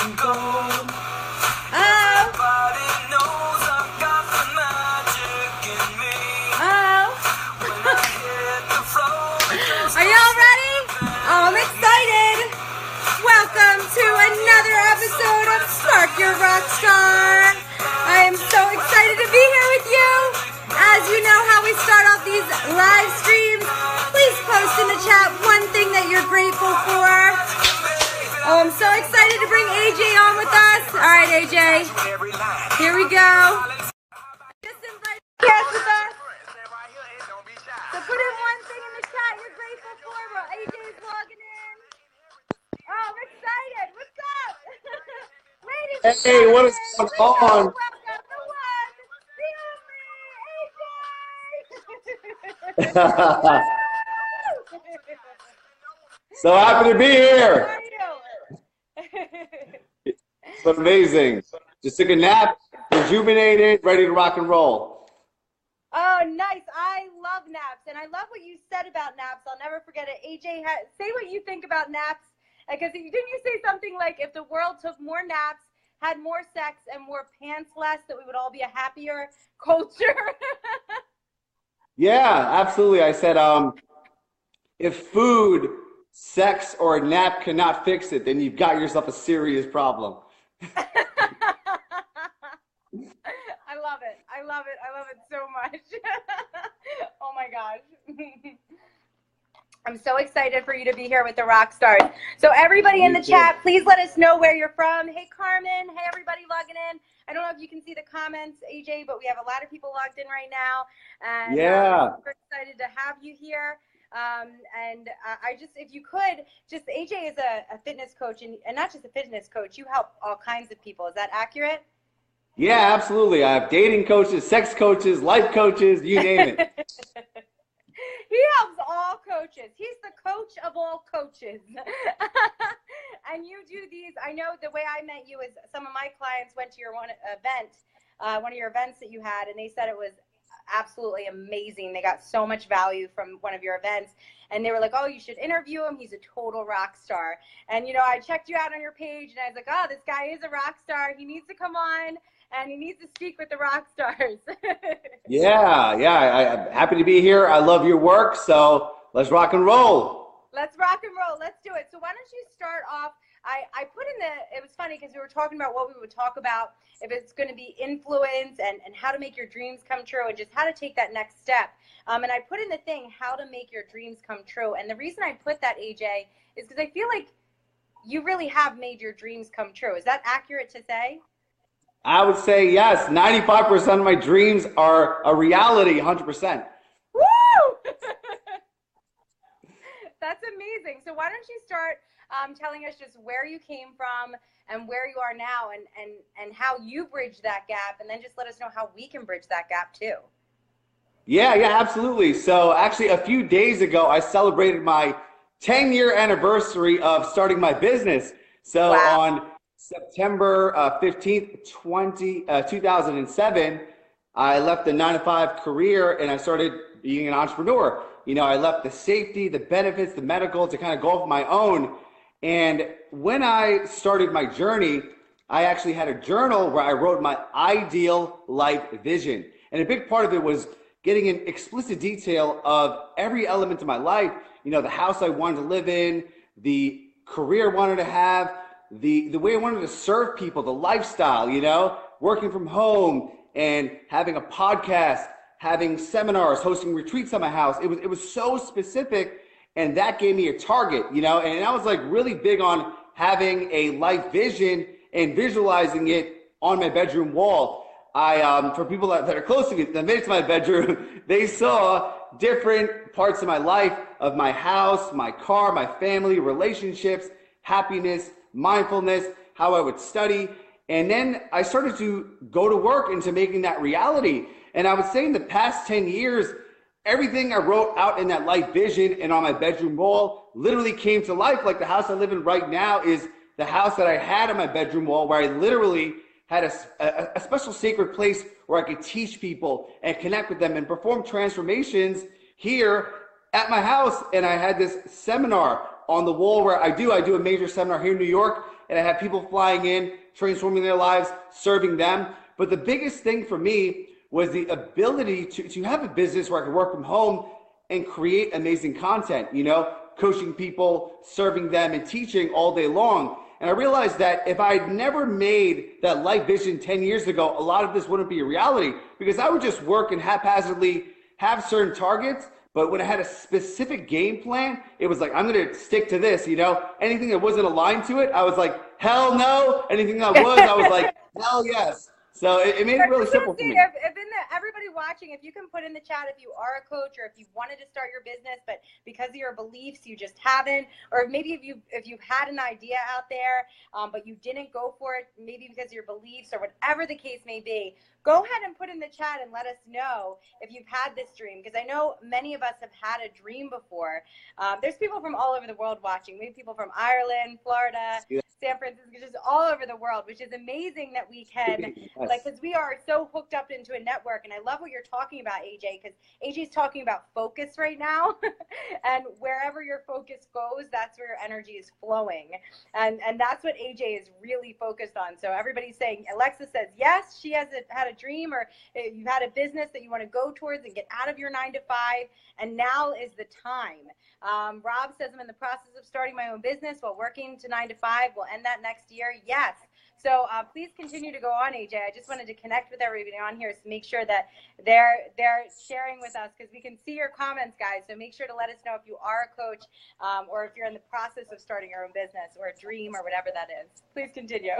Are y'all ready? Oh, I'm excited. Welcome to another episode of Spark Your Rockstar. I am so excited to be here with you. As you know how we start off these live streams, please post in the chat one thing that you're grateful for. Oh, I'm so excited to bring AJ on with us. All right, AJ, here we go. Just invite guests with us. So put in one thing in the chat you're grateful for while AJ's logging in. Oh, I'm excited. What's up? Ladies and Hey, what is gentlemen, going on? welcome the one, the only AJ. So happy to be here. How are you? It's amazing. Just took a nap, rejuvenated, ready to rock and roll. Oh, nice. I love naps, and I love what you said about naps. I'll never forget it. AJ, say what you think about naps, because didn't you say something like, if the world took more naps, had more sex, and wore pants less, that we would all be a happier culture? Yeah, absolutely. I said, if food, sex, or a nap cannot fix it, then you've got yourself a serious problem. I love it. I love it. I love it so much. Oh my gosh. I'm so excited for you to be here with the rock stars. So everybody in the chat, please let us know where you're from. Hey, Carmen. Hey, everybody logging in. I don't know if you can see the comments, AJ, but we have a lot of people logged in right now. And I'm super excited to have you here. I just, if you could, just, AJ is a fitness coach, and not just a fitness coach, you help all kinds of people. Is that accurate? Yeah, absolutely. I have dating coaches, sex coaches, life coaches, you name it. He helps all coaches. He's the coach of all coaches. And you do these. I know the way I met you is some of my clients went to your one of your events that you had, and they said it was absolutely amazing. They got so much value from one of your events, and they were like, oh, you should interview him. He's a total rock star. And, you know, I checked you out on your page, and I was like, oh, this guy is a rock star. He needs to come on, and he needs to speak with the rock stars. Yeah, I'm happy to be here. I love your work, so let's rock and roll. Let's rock and roll. Let's do it. So why don't you start off? I put in it was funny because we were talking about what we would talk about, if it's going to be influence and how to make your dreams come true, and just how to take that next step. And I put in the thing, how to make your dreams come true. And the reason I put that, AJ, is because I feel like you really have made your dreams come true. Is that accurate to say? I would say yes. 95% of my dreams are a reality, 100%. Woo! That's amazing. So why don't you start telling us just where you came from and where you are now, and how you bridge that gap, and then just let us know how we can bridge that gap too. Yeah, absolutely. So actually a few days ago, I celebrated my 10-year anniversary of starting my business. So wow. On September 15th, 2007, I left the 9-to-5 career and I started being an entrepreneur. You know, I left the safety, the benefits, the medical to kind of go off my own. And when I started my journey, I actually had a journal where I wrote my ideal life vision. And a big part of it was getting in explicit detail of every element of my life. You know, the house I wanted to live in, the career I wanted to have, the way I wanted to serve people, the lifestyle, you know, working from home and having a podcast, having seminars, hosting retreats at my house. It was so specific, and that gave me a target, you know, and I was like really big on having a life vision and visualizing it on my bedroom wall. For people that are close to me, that made it to my bedroom, they saw different parts of my life, of my house, my car, my family, relationships, happiness, mindfulness, how I would study. And then I started to go to work into making that reality. And I would say in the past 10 years, everything I wrote out in that life vision and on my bedroom wall literally came to life. Like the house I live in right now is the house that I had on my bedroom wall, where I literally had a special sacred place where I could teach people and connect with them and perform transformations here at my house. And I had this seminar on the wall where I do a major seminar here in New York and I have people flying in, transforming their lives, serving them. But the biggest thing for me was the ability to have a business where I could work from home and create amazing content, coaching people, serving them, and teaching all day long. And I realized that if I had never made that life vision 10 years ago, a lot of this wouldn't be a reality, because I would just work and haphazardly have certain targets. But when I had a specific game plan, it was like, I'm going to stick to this, anything that wasn't aligned to it, I was like, hell no. Anything that was, I was like, hell yes. So it made it really simple for me. Everybody watching, if you can put in the chat if you are a coach, or if you wanted to start your business, but because of your beliefs you just haven't, or maybe if you've had an idea out there, but you didn't go for it, maybe because of your beliefs or whatever the case may be, go ahead and put in the chat and let us know if you've had this dream, because I know many of us have had a dream before. There's people from all over the world watching. We have people from Ireland, Florida, San Francisco, just all over the world, which is amazing that we can, because we are so hooked up into a network. And I love what you're talking about, AJ, because AJ's talking about focus right now. And wherever your focus goes, that's where your energy is flowing. And that's what AJ is really focused on. So everybody's saying, Alexa says, yes, she has had a dream, or you've had a business that you want to go towards and get out of your 9 to 5. And now is the time. Rob says, I'm in the process of starting my own business while working to 9 to 5. We'll end that next year. Yes. So please continue to go on, AJ. I just wanted to connect with everybody on here to make sure that they're sharing with us, because we can see your comments, guys. So make sure to let us know if you are a coach, or if you're in the process of starting your own business or a dream or whatever that is. Please continue.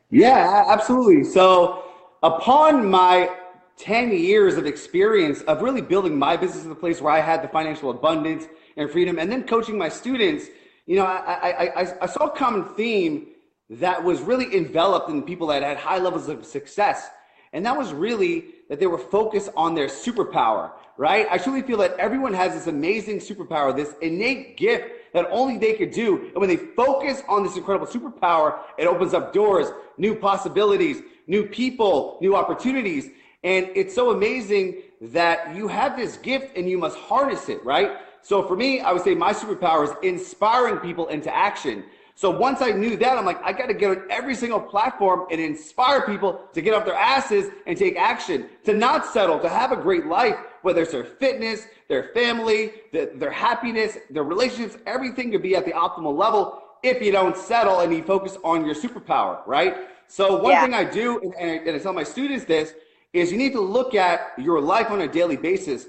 Yeah, absolutely. So upon my 10 years of experience of really building my business in the place where I had the financial abundance and freedom, and then coaching my students, I saw a common theme that was really enveloped in people that had high levels of success. And that was really that they were focused on their superpower, right? I truly feel that everyone has this amazing superpower, this innate gift that only they could do. And when they focus on this incredible superpower, it opens up doors, new possibilities, new people, new opportunities. And it's so amazing that you have this gift and you must harness it, right? So for me, I would say my superpower is inspiring people into action. So once I knew that, I'm like, I got to get on every single platform and inspire people to get off their asses and take action, to not settle, to have a great life, whether it's their fitness, their family, their happiness, their relationships. Everything could be at the optimal level if you don't settle and you focus on your superpower, right? So one thing I do, and I tell my students this, is you need to look at your life on a daily basis.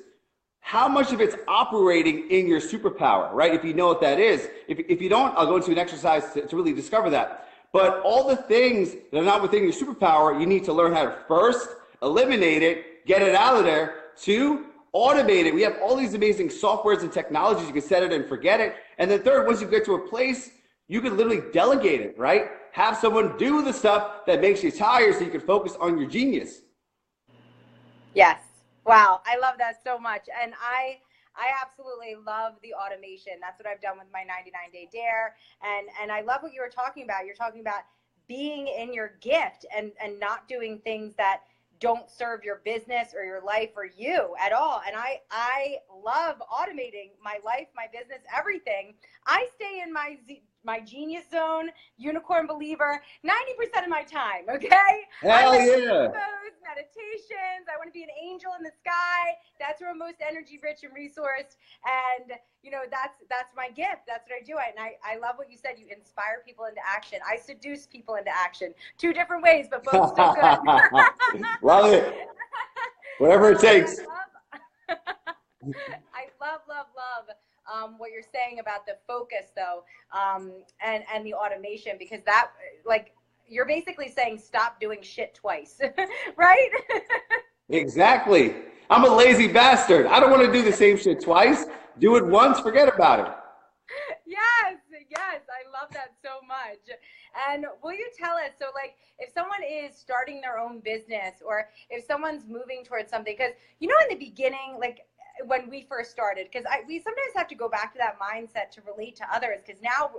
How much of it's operating in your superpower, right? If you know what that is. If you don't, I'll go into an exercise to really discover that. But all the things that are not within your superpower, you need to learn how to first eliminate it, get it out of there. 2, automate it. We have all these amazing softwares and technologies. You can set it and forget it. And then 3rd, once you get to a place, you can literally delegate it, right? Have someone do the stuff that makes you tired so you can focus on your genius. Yes. Wow. I love that so much. And I absolutely love the automation. That's what I've done with my 99-day dare. And I love what you were talking about. You're talking about being in your gift and not doing things that don't serve your business or your life or you at all. And I love automating my life, my business, everything. I stay in my genius zone, unicorn believer, 90% of my time, okay? Hell yeah. Those meditations, I want to be an angel in the sky. That's where I'm most energy rich and resourced. And, that's my gift. That's what I do. And I love what you said. You inspire people into action. I seduce people into action. 2 different ways, but both still good. Love it. Whatever it takes. I love what you're saying about the focus, though, and the automation, because that, you're basically saying stop doing shit twice, right? Exactly. I'm a lazy bastard. I don't want to do the same shit twice. Do it once, forget about it. Yes, I love that so much. And will you tell us, so if someone is starting their own business, or if someone's moving towards something, because in the beginning, when we first started, because we sometimes have to go back to that mindset to relate to others, because now,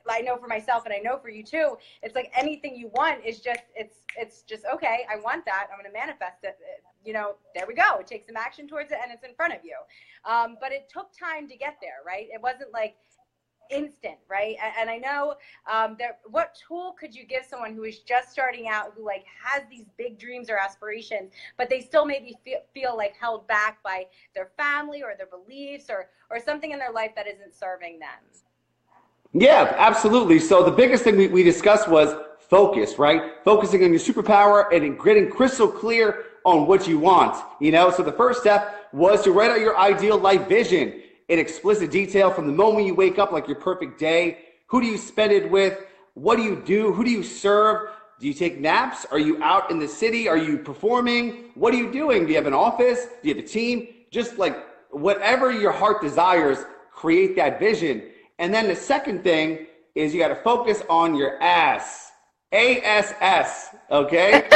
I know for myself and I know for you too, it's like anything you want is just, it's just, okay, I want that, I'm going to manifest it. There we go. It takes some action towards it and it's in front of you. But it took time to get there, right? It wasn't like instant, right? And I know that what tool could you give someone who is just starting out, who like has these big dreams or aspirations, but they still maybe feel like held back by their family or their beliefs or something in their life that isn't serving them? Yeah, absolutely. So the biggest thing we discussed was focus, right? Focusing on your superpower and getting crystal clear on what you want. So the first step was to write out your ideal life vision in explicit detail from the moment you wake up, like your perfect day. Who do you spend it with? What do you do? Who do you serve? Do you take naps? Are you out in the city? Are you performing? What are you doing? Do you have an office? Do you have a team? Just like whatever your heart desires, create that vision. And then the second thing is you got to focus on your ass. ASS, okay?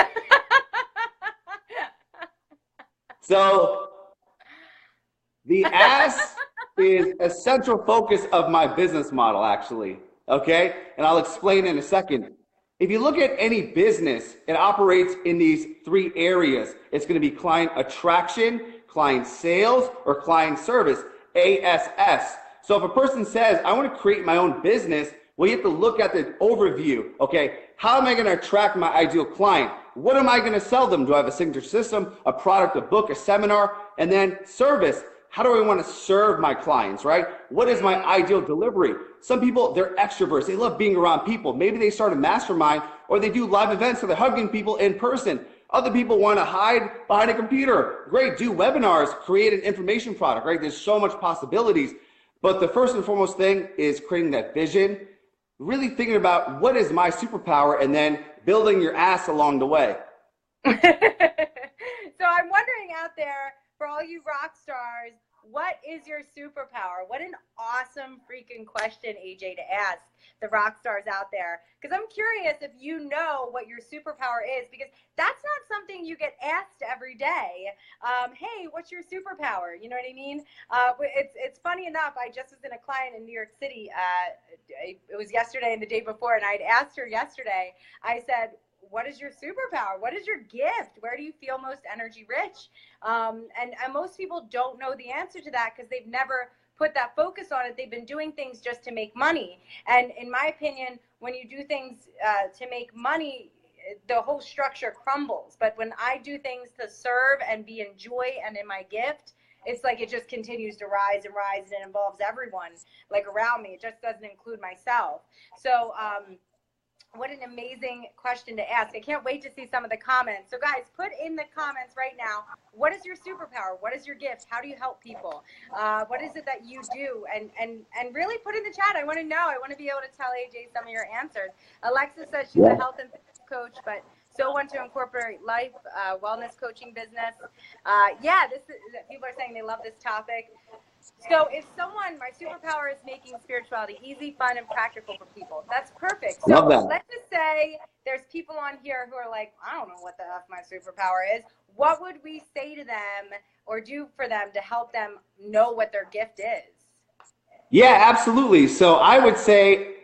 So the ass is a central focus of my business model, actually, okay? And I'll explain in a second. If you look at any business, it operates in these three areas. It's going to be client attraction, client sales, or client service, ASS. So if a person says, I want to create my own business, well, you have to look at the overview. Okay, how am I going to attract my ideal client? What am I going to sell them? Do I have a signature system, a product, a book, a seminar? And then service. How do I want to serve my clients, right? What is my ideal delivery? Some people, they're extroverts. They love being around people. Maybe they start a mastermind or they do live events, so they're hugging people in person. Other people want to hide behind a computer. Great, do webinars, create an information product, right? There's so much possibilities. But the first and foremost thing is creating that vision, really thinking about what is my superpower, and then building your ass along the way. So I'm wondering out there, for all you rock stars, what is your superpower? What an awesome freaking question, AJ, to ask the rock stars out there. Because I'm curious if you know what your superpower is, because that's not something you get asked every day. Hey, what's your superpower? You know what I mean? It's funny enough, I just was in a client in New York City. It was yesterday and the day before, and I'd asked her yesterday, I said, what is your superpower? What is your gift? Where do you feel most energy rich? And most people don't know the answer to that because they've never put that focus on it. They've been doing things just to make money. And in my opinion, when you do things to make money, the whole structure crumbles. But when I do things to serve and be in joy and in my gift, it's like it just continues to rise and rise, and it involves everyone like around me. It just doesn't include myself. So, what an amazing question to ask. I can't wait to see some of the comments. So guys, put in the comments right now, what is your superpower? What is your gift? How do you help people? What is it that you do? And really put in the chat. I want to know. I want to be able to tell AJ some of your answers. Alexa says she's a health and fitness coach, but still want to incorporate life, wellness coaching business. People are saying they love this topic. So if my superpower is making spirituality easy, fun, and practical for people, that's perfect. So let's just say there's people on here who are like, I don't know what the F my superpower is. What would we say to them or do for them to help them know what their gift is? Yeah, absolutely. So I would say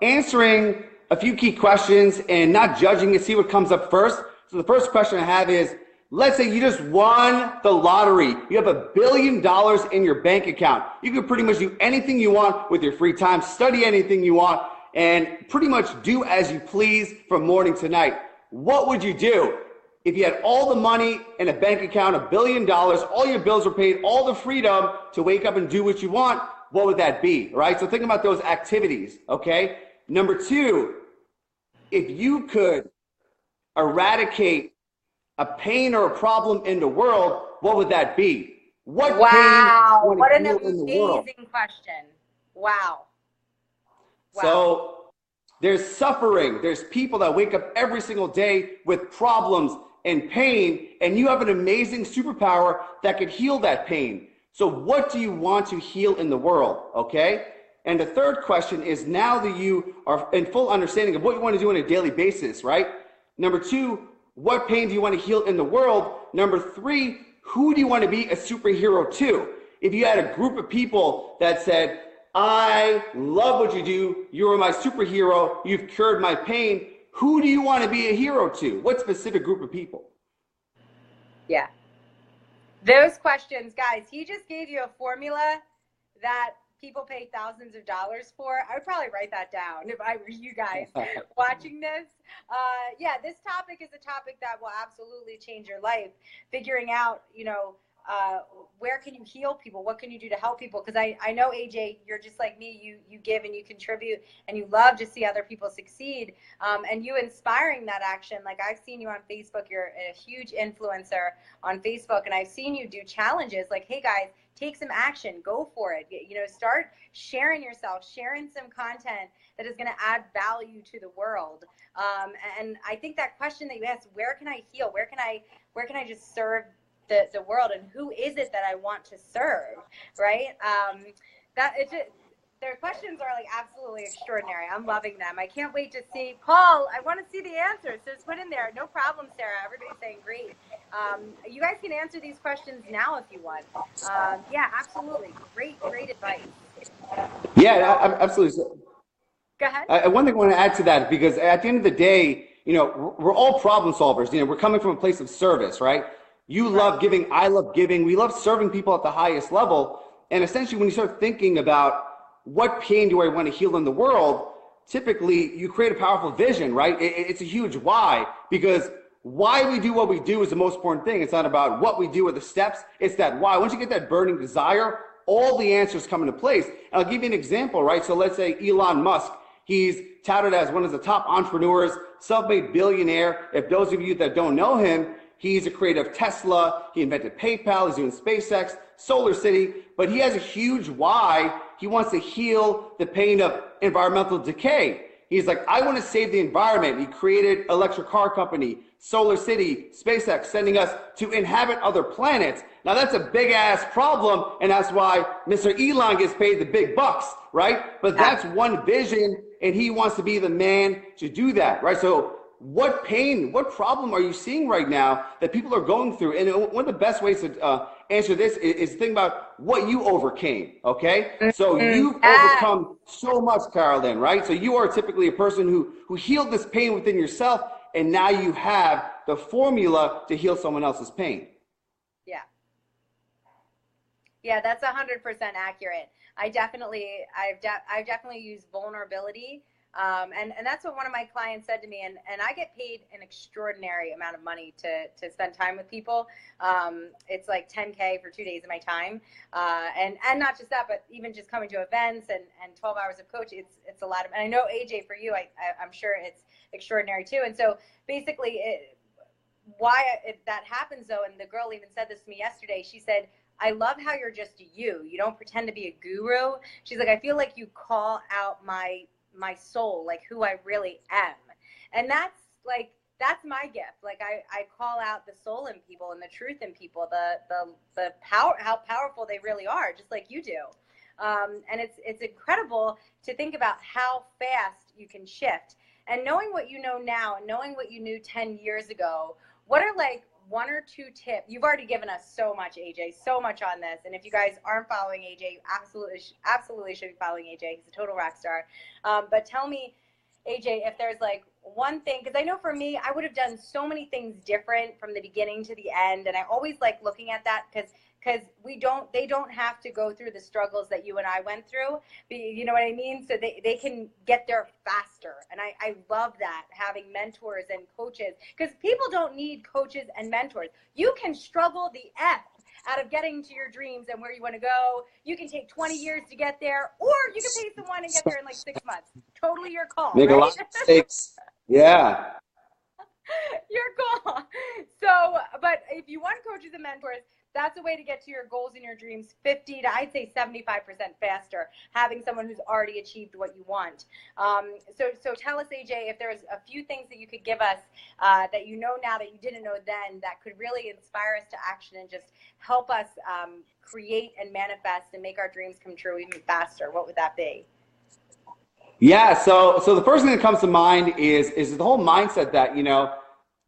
answering a few key questions and not judging it, see what comes up first. So the first question I have is, let's say you just won the lottery. You have $1 billion in your bank account. You can pretty much do anything you want with your free time, study anything you want, and pretty much do as you please from morning to night. What would you do? If you had all the money in a bank account, $1 billion, all your bills were paid, all the freedom to wake up and do what you want, what would that be, right? So think about those activities, okay? Number two, if you could eradicate a pain or a problem in the world, what would that be? What pain what an amazing question. Wow. So there's suffering. There's people that wake up every single day with problems and pain, and you have an amazing superpower that could heal that pain. So what do you want to heal in the world, okay? And the third question is, now that you are in full understanding of what you want to do on a daily basis, right? Number two, what pain do you want to heal in the world? Number three, who do you want to be a superhero to? If you had a group of people that said, I love what you do, you are my superhero, you've cured my pain, who do you want to be a hero to? What specific group of people? Yeah. Those questions, guys, he just gave you a formula that people pay thousands of dollars for. I would probably write that down if I were you guys watching this. Yeah, this topic is a topic that will absolutely change your life. Figuring out, where can you heal people? What can you do to help people? Because I know, AJ, you're just like me. You give and you contribute, and you love to see other people succeed, and you inspiring that action. Like, I've seen you on Facebook. You're a huge influencer on Facebook, and I've seen you do challenges like, hey, guys, take some action, go for it. Start sharing yourself, sharing some content that is going to add value to the world. And I think that question that you asked, where can I heal? Where can I just serve the world, and who is it that I want to serve, right? Their questions are like absolutely extraordinary. I'm loving them. I can't wait to see. Paul, I want to see the answers. So just put in there. No problem, Sarah. Everybody's saying great. You guys can answer these questions now if you want. Yeah, absolutely. Great advice. Yeah, absolutely. Go ahead. One thing I want to add to that, because at the end of the day, we're all problem solvers. We're coming from a place of service, right? You love giving, I love giving. We love serving people at the highest level. And essentially, when you start thinking about what pain do I want to heal in the world, typically you create a powerful vision, right? It's a huge why, because why we do what we do is the most important thing. It's not about what we do or the steps. It's that why. Once you get that burning desire, all the answers come into place. And I'll give you an example, right? So let's say Elon Musk. He's touted as one of the top entrepreneurs, self-made billionaire. If those of you that don't know him, he's a creator of Tesla. He invented PayPal. He's doing SpaceX, Solar City. But he has a huge why. He wants to heal the pain of environmental decay. He's like, I want to save the environment. He created electric car company, Solar City, SpaceX, sending us to inhabit other planets. Now that's a big ass problem, and that's why Mr. Elon gets paid the big bucks, right? But that's one vision, and he wants to be the man to do that, right? So what pain, what problem are you seeing right now that people are going through? And one of the best ways to answer this is think about what you overcame, okay? So you've overcome so much, Carolyn, right? So you are typically a person who healed this pain within yourself, and now you have the formula to heal someone else's pain. Yeah, that's 100% accurate. I've definitely used vulnerability. And that's what one of my clients said to me, and I get paid an extraordinary amount of money to spend time with people. It's like $10K for 2 days of my time. And not just that, but even just coming to events and 12 hours of coaching, it's a lot of, and I know, AJ, for you, I'm sure it's extraordinary too. And so basically that happens though, and the girl even said this to me yesterday, she said, I love how you're just you. You don't pretend to be a guru. She's like, I feel like you call out my soul, like who I really am. And that's my gift. Like I call out the soul in people and the truth in people, the power, how powerful they really are, just like you do. And it's incredible to think about how fast you can shift. And knowing what you know now and knowing what you knew 10 years ago, what are like one or two tips? You've already given us so much, AJ, so much on this. And if you guys aren't following AJ, you absolutely should be following AJ. He's a total rock star. But tell me, AJ, if there's like one thing, because I know for me, I would have done so many things different from the beginning to the end. And I always like looking at that because they don't have to go through the struggles that you and I went through. You know what I mean? So they can get there faster. And I love that, having mentors and coaches, because people don't need coaches and mentors. You can struggle the F out of getting to your dreams and where you want to go. You can take 20 years to get there, or you can pay someone and get there in like 6 months. Totally your call. Make right? a lot of mistakes. Yeah. Your call. So, but if you want coaches and mentors, that's a way to get to your goals and your dreams 50 to, I'd say, 75% faster, having someone who's already achieved what you want. So tell us, AJ, if there's a few things that you could give us that you know now that you didn't know then that could really inspire us to action and just help us create and manifest and make our dreams come true even faster. What would that be? Yeah, so the first thing that comes to mind is the whole mindset that,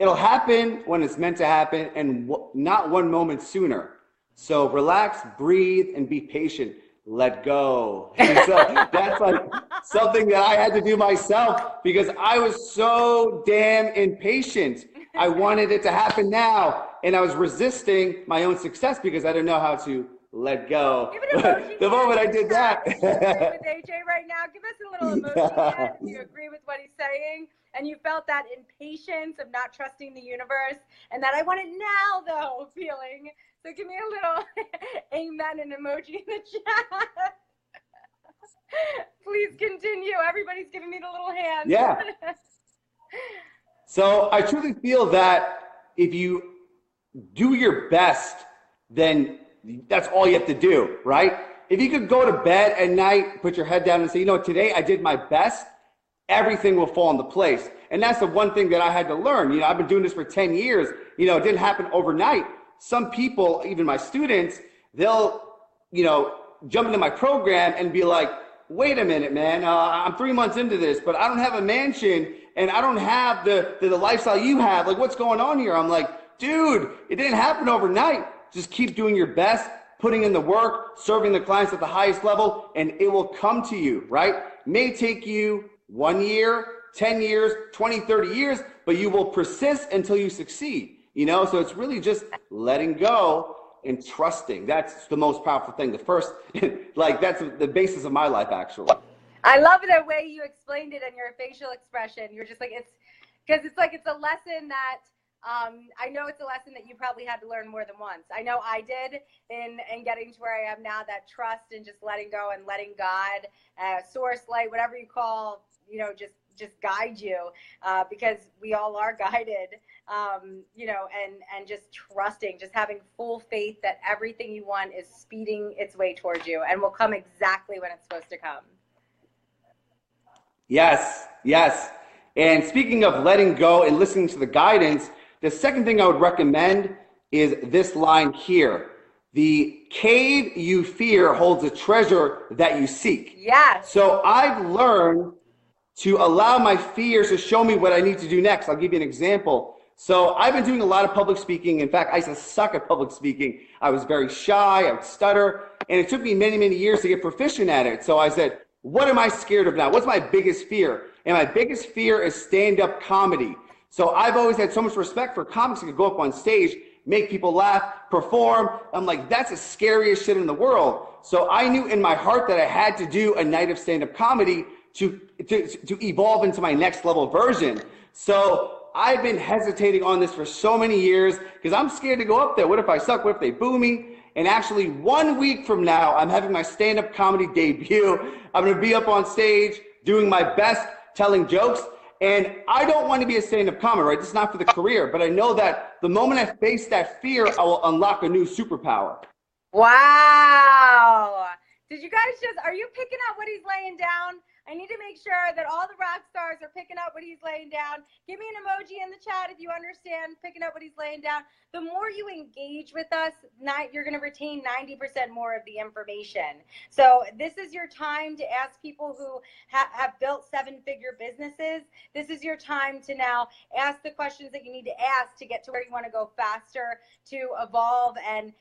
it'll happen when it's meant to happen and not one moment sooner. So relax, breathe, and be patient. Let go. And so that's like something that I had to do myself because I was so damn impatient. I wanted it to happen now. And I was resisting my own success because I didn't know how to let go. Give an emoji. The moment I did that. If you agree with AJ right now, give us a little emoji hand if you agree with what he's saying and you felt that impatience of not trusting the universe and that I want it now though feeling. So give me a little amen and emoji in the chat. Please continue. Everybody's giving me the little hand. Yeah. So I truly feel that if you do your best, then that's all you have to do, right? If you could go to bed at night, put your head down and say, you know, today I did my best, everything will fall into place. And that's the one thing that I had to learn. You know, I've been doing this for 10 years. You know, it didn't happen overnight. Some people, even my students, they'll, you know, jump into my program and be like, wait a minute, man, I'm 3 months into this, but I don't have a mansion and I don't have the lifestyle you have. Like, what's going on here? I'm like, dude, it didn't happen overnight. Just keep doing your best, putting in the work, serving the clients at the highest level, and it will come to you, right? May take you 1 year, 10 years, 20, 30 years, but you will persist until you succeed, you know? So it's really just letting go and trusting. That's the most powerful thing. The first, like, that's the basis of my life, actually. I love the way you explained it and your facial expression. You're just like, it's because it's like, it's a lesson that I know it's a lesson that you probably had to learn more than once. I know I did in getting to where I am now, that trust and just letting go and letting God, source, light, whatever you call, you know, just guide you, because we all are guided, you know, and just trusting, just having full faith that everything you want is speeding its way towards you and will come exactly when it's supposed to come. Yes, yes. And speaking of letting go and listening to the guidance, the second thing I would recommend is this line here. The cave you fear holds a treasure that you seek. Yes. So I've learned to allow my fears to show me what I need to do next. I'll give you an example. So I've been doing a lot of public speaking. In fact, I used to suck at public speaking. I was very shy, I would stutter, and it took me many, many years to get proficient at it. So I said, what am I scared of now? What's my biggest fear? And my biggest fear is stand-up comedy. So I've always had so much respect for comics who could go up on stage, make people laugh, perform. I'm like, that's the scariest shit in the world. So I knew in my heart that I had to do a night of stand-up comedy to evolve into my next level version. So I've been hesitating on this for so many years because I'm scared to go up there. What if I suck? What if they boo me? And actually 1 week from now, I'm having my stand-up comedy debut. I'm gonna be up on stage doing my best, telling jokes. And I don't want to be a stand-up comic, right? This is not for the career, but I know that the moment I face that fear, I will unlock a new superpower. Wow. Did you guys are you picking up what he's laying down? I need to make sure that all the rock stars are picking up what he's laying down. Give me an emoji in the chat if you understand picking up what he's laying down. The more you engage with us, you're going to retain 90% more of the information. So this is your time to ask people who have built 7-figure businesses. This is your time to now ask the questions that you need to ask to get to where you want to go faster, to evolve, and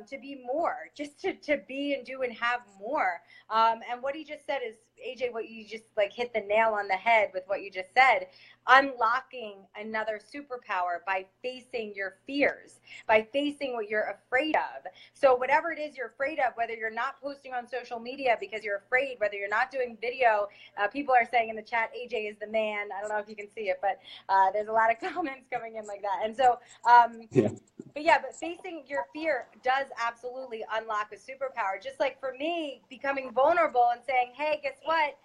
to be more, just to be and do and have more. And what he just said is, AJ, what you just like hit the nail on the head with what you just said. Unlocking another superpower by facing your fears, by facing what you're afraid of. So whatever it is you're afraid of, whether you're not posting on social media because you're afraid, whether you're not doing video, people are saying in the chat, AJ is the man. I don't know if you can see it, but there's a lot of comments coming in like that. And so, but facing your fear does absolutely unlock a superpower. Just like for me, becoming vulnerable and saying, hey, guess what?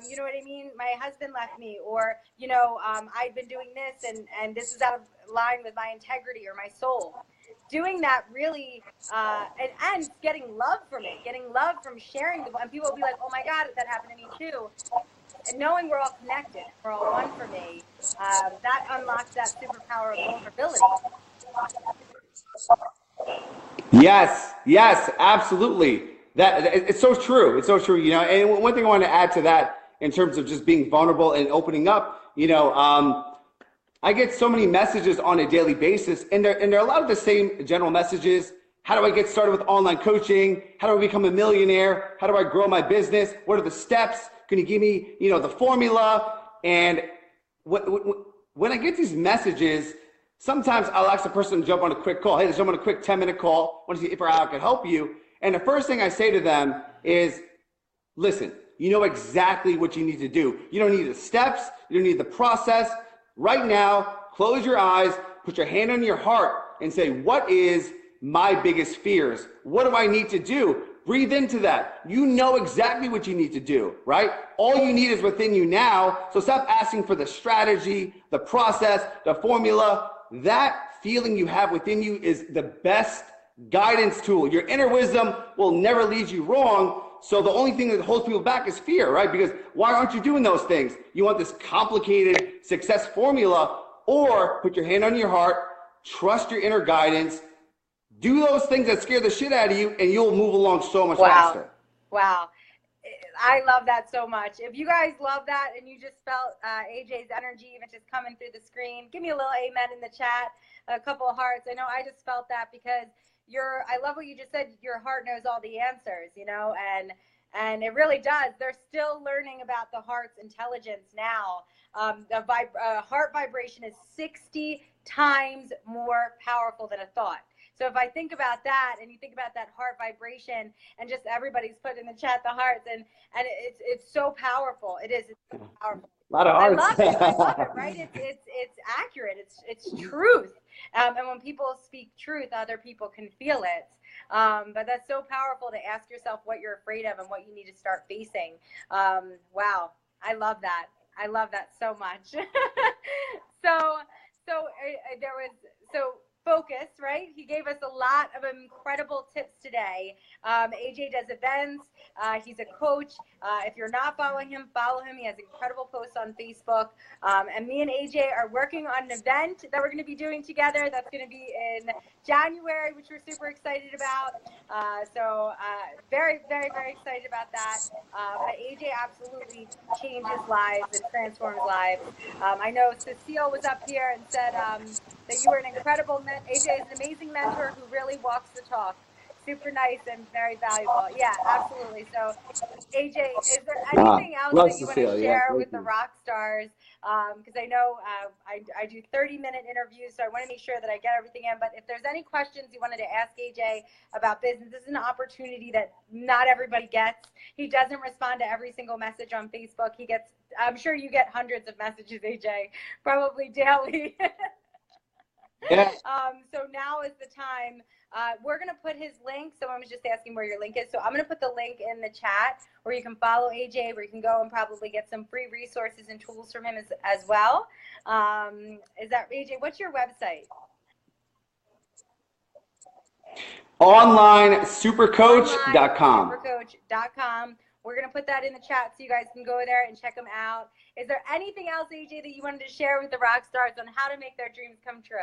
You know what I mean? My husband left me, or, you know, I've been doing this and this is out of line with my integrity or my soul. Doing that really, and getting love from it, getting love from sharing, and people will be like, oh my God, that happened to me too. And knowing we're all connected, we're all one for me, that unlocks that superpower of vulnerability. Yes, yes, absolutely. It's so true. It's so true. You know, and one thing I want to add to that in terms of just being vulnerable and opening up, you know, I get so many messages on a daily basis, and there are a lot of the same general messages. How do I get started with online coaching? How do I become a millionaire? How do I grow my business? What are the steps? Can you give me, you know, the formula? And when I get these messages, sometimes I'll ask the person to jump on a quick call. Hey, let's jump on a quick 10-minute call. I want to see if I can help you. And the first thing I say to them is, listen, you know exactly what you need to do. You don't need the steps. You don't need the process. Right now, close your eyes, put your hand on your heart and say, what is my biggest fears? What do I need to do? Breathe into that. You know exactly what you need to do, right? All you need is within you now. So stop asking for the strategy, the process, the formula. That feeling you have within you is the best guidance tool. Your inner wisdom will never lead you wrong. So the only thing that holds people back is fear, right? Because why aren't you doing those things? You want this complicated success formula, or put your hand on your heart, trust your inner guidance, do those things that scare the shit out of you, and you'll move along so much faster. Wow. I love that so much. If you guys love that and you just felt AJ's energy even just coming through the screen, give me a little amen in the chat, a couple of hearts. I know I just felt that because I love what you just said, your heart knows all the answers, you know, and it really does. They're still learning about the heart's intelligence now. The heart vibration is 60 times more powerful than a thought. So if I think about that, and you think about that heart vibration, and just everybody's put in the chat the hearts, and it's so powerful. It's so powerful. A lot of hearts. I love it, right? It's accurate. It's truth. And when people speak truth, other people can feel it. But that's so powerful to ask yourself what you're afraid of and what you need to start facing. Wow, I love that. I love that so much. So focus, right? He gave us a lot of incredible tips today. AJ does events. He's a coach. If you're not following him, follow him. He has incredible posts on Facebook. And me and AJ are working on an event that we're going to be doing together. That's going to be in January, which we're super excited about. Very, very, very excited about that. But AJ absolutely changes lives and transforms lives. I know Cecile was up here and said that you were an incredible mentor. AJ is an amazing mentor who really walks the talk. Super nice and very valuable. Yeah, absolutely. So, AJ, is there anything else that you want to share with the rock stars? Because I know I do 30-minute interviews, so I want to make sure that I get everything in. But if there's any questions you wanted to ask AJ about business, this is an opportunity that not everybody gets. He doesn't respond to every single message on Facebook. I'm sure you get hundreds of messages, AJ, probably daily. Yeah. So now is the time. We're going to put his link. Someone was just asking where your link is. So I'm going to put the link in the chat where you can follow AJ, where you can go and probably get some free resources and tools from him as well. Is that, AJ, what's your website? Online supercoach.com. Supercoach.com. We're going to put that in the chat so you guys can go there and check them out. Is there anything else, AJ, that you wanted to share with the rock stars on how to make their dreams come true?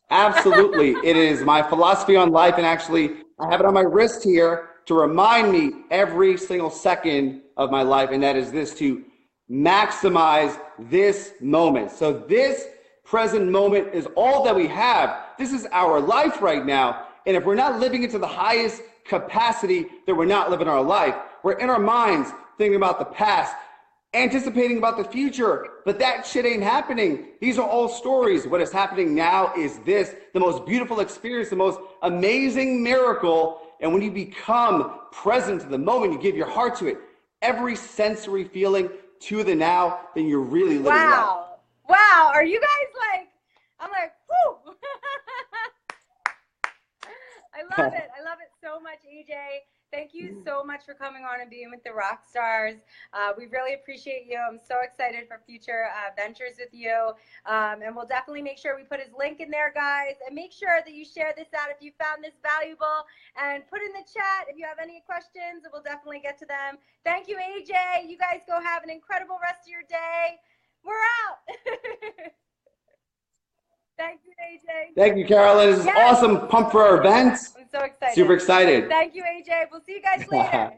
Absolutely. It is my philosophy on life, and actually I have it on my wrist here to remind me every single second of my life, and that is this: to maximize this moment. So this present moment is all that we have. This is our life right now, and if we're not living it to the highest capacity, then we're not living our life. We're in our minds thinking about the past, anticipating about the future, but that shit ain't happening. These are all stories. What is happening now is this, the most beautiful experience, the most amazing miracle. And when you become present to the moment, you give your heart to it, every sensory feeling to the now, then you're really living life. Wow. Are you guys like, I'm like, whoo. I love it. I love it so much, AJ. Thank you so much for coming on and being with the rock stars. We really appreciate you. I'm so excited for future ventures with you. And we'll definitely make sure we put his link in there, guys. And make sure that you share this out if you found this valuable. And put in the chat if you have any questions. We'll definitely get to them. Thank you, AJ. You guys go have an incredible rest of your day. We're out. Thank you, AJ. Thank you, Carolyn. This is awesome. Pumped for our event. I'm so excited. Super excited. Thank you, AJ. We'll see you guys later.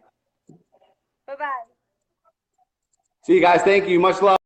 Bye-bye. See you guys. Thank you. Much love.